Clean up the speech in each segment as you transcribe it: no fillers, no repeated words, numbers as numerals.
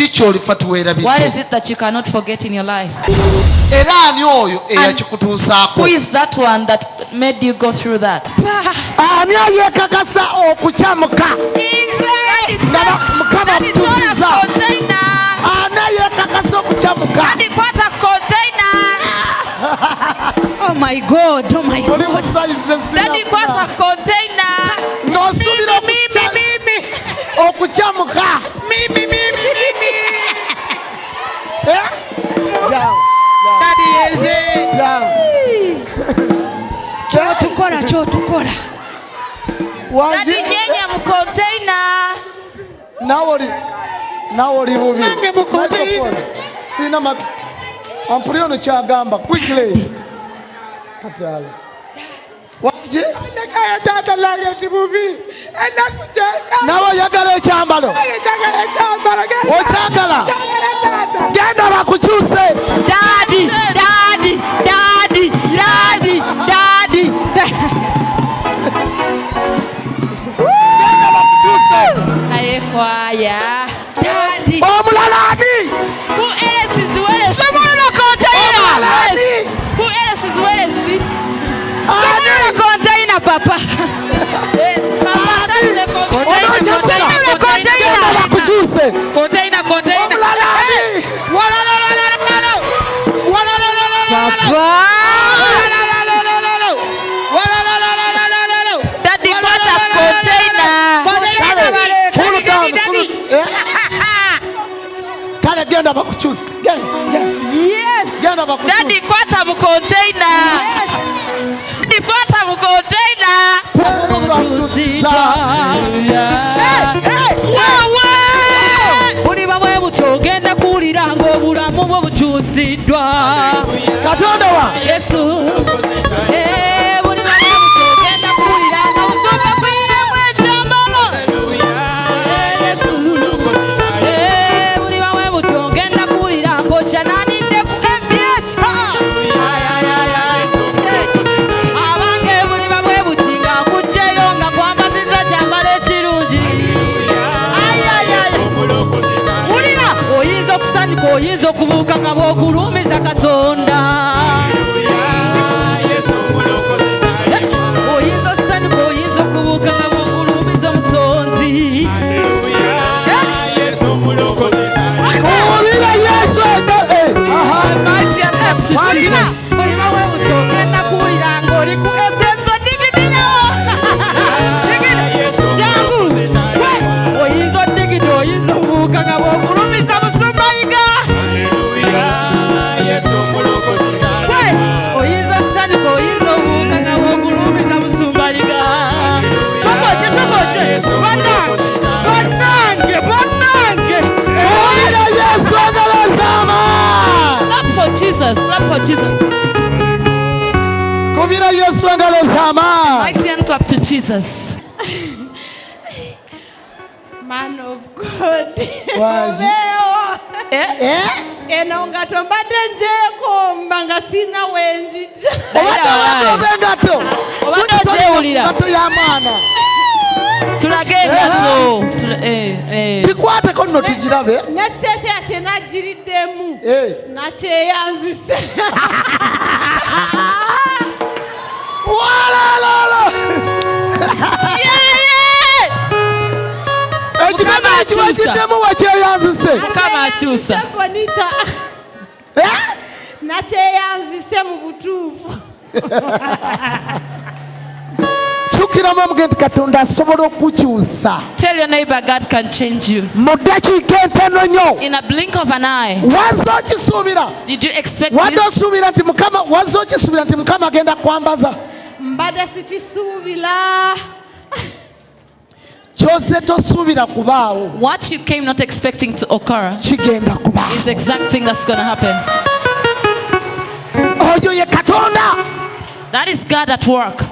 Kyolifa Tewelabidde. What is it that you cannot forget in your life? Era ani oyo eyakikutuusaako? Who is that one that made you go through that? Ani ayekakasa okucamuka? Mukama mutuusiza. Ani ayekakasa okucamuka? Oh my God, oh my God. Daddy kwata container. No subira mimi. Okuchamuka. Mimi. Eh? Daddy yeze. Cho tukora. Daddy nyenya mu container. Nawoli bubi. Nange mu container. Sina ampulio no kyagamba quickly. Katala. Waje? Nakaya tata lage tibubi. Anakucheka. Nawa yagala ekyambalo. Yagala ekyambalo. Ochagala. Genda bakuchuse. Daddy. Genda bakuchuse. Aye kwaya. Daddy. Omulalani. Who else is where? Someone no container. Who else is where? Someone no container, Papa. Container. Daddy, what a container. Genda bakuchusa. Yes. Genda bakuchusa. Daddy, what a container. Yes. Daddy, what a container. Buli bamwe butogenda kulira ng'obulamu bwo bukyusiddwa. Katonda wa Yesu. Buli bamwe butogenda kulira nga busomba kwiyemu ekyambalo. Yesu. Buli bamwe butogenda kulira ng'okyananidde ku MBS. Abange buli bamwe butinga kujjayo nga kwambaziza kyambalo ekirungi. Wulira oyinza okusanyuka oyinza okubuuka nga bw'ogulumiza Katonda. Oyinza okusanyuka oyinza okubuuka nga bw'ogulumiza Omutonzi. Olira Yesu Mighty and empty Jesus. Buli bamwe butogenda kuwulira ng'oli ku epreso digidinawo. Jangu. Oyinza odigida oyinza okubuuka nga bw'ogulumiza Musumbayiga. Oyinza osanyuka oyinza obuuka nga bw'ogulumiza Musumbayiga. Soboje. Bannange. olira Yesu agalazama. Clap for Jesus. Kubira Yesu agalazama. Mighty hand clap to Jesus. Man of God. Waji. Eno ngato mbadde njeeko mbanga sina wenjija. Obengato. Obadde ogyewulira. Ngato ya mwana. Tulage engato. Kikwateko nno tugirabe. Nekiteeteeya kye nagiriddemu. Nakyeyanzise. Walala. Ekitabo ekiwakiddemu wakyeyanzise. Mukama akyusa. Bonita. Nakyeyanzise mu butuufu. Kyukiramu omugenti Katonda asobola okukyusa. Tell your neighbor God can change you. Mu ddakiika entono nnyo. In a blink of an eye. Wazze okisuubira. Did you expect Wazze this? okisuubira nti Mukama agenda kwambaza. Mbadde sikisuubira. Ky'ozze tosuubira kubaawo. What you came not expecting to occur Kigenda kubaawo. is the exact thing that's going to happen. Oyo ye Katonda. That is God at work.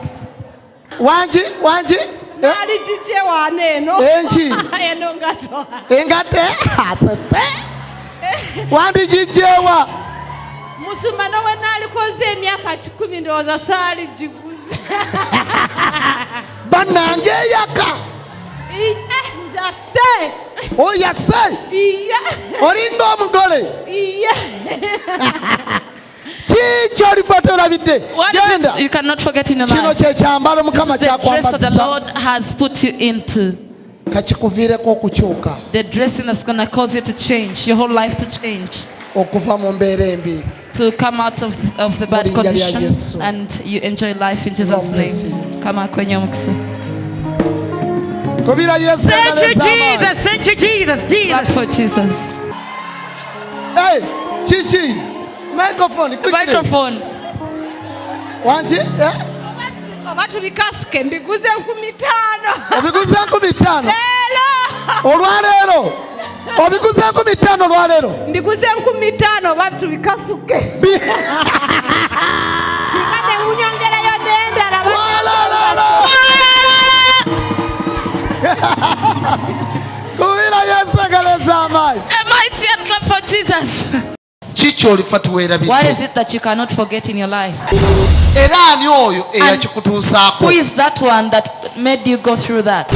Wangi. Nali kijje wano eno. Enki. Eno ngato. Engate. Wandi gijjewa. Musumano we nalikoze emyaka 10 ndowooza saali giguze. Bannange eyaka. Njase. oyase iya olinga omugole iya Kyolifa Tewelabidde What is it you cannot forget in your kino life? kyekyambalo Mukama This is the dress that the kyakwambazza Lord has put you into. kakikuviireko okukyuka The dressing that's going to cause you to change, your whole life to change. okuva mu mbeera embi. To come out of the bad Mu linnya lya condition Yesu. and you enjoy life in Jesus' name. Kama kwenye mukisa. Kubira Yesu Thank you, agaleza Jesus. Thank you, Jesus. Clap Jesus. for Jesus. Hey, Chichi, microphone, The quickly. microphone. Wanji, yeah. oba tubikasuke mbiguze 5,000 Obiguze 5,000. leero Olwaleero. Obiguze 5,000 olwaleero. mbiguze 5,000 oba tubikasuke kade unyongerayo n'endala Kubira Yesu agaleza amaanyi. A mighty and clap for Jesus. Kyolifa What Tewelabidde. is it that you cannot forget in your life? Era ani oyo eyakikutuusaako? Who is that one that made you go through that?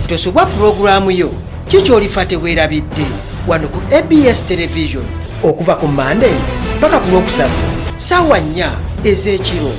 Tosobwa pulogulaamu yo Kyolifa Tewelabidde wano ku ABS Television okuva ku Monday paka ku Lwokusatu ssaawa 4 ez'ekiro.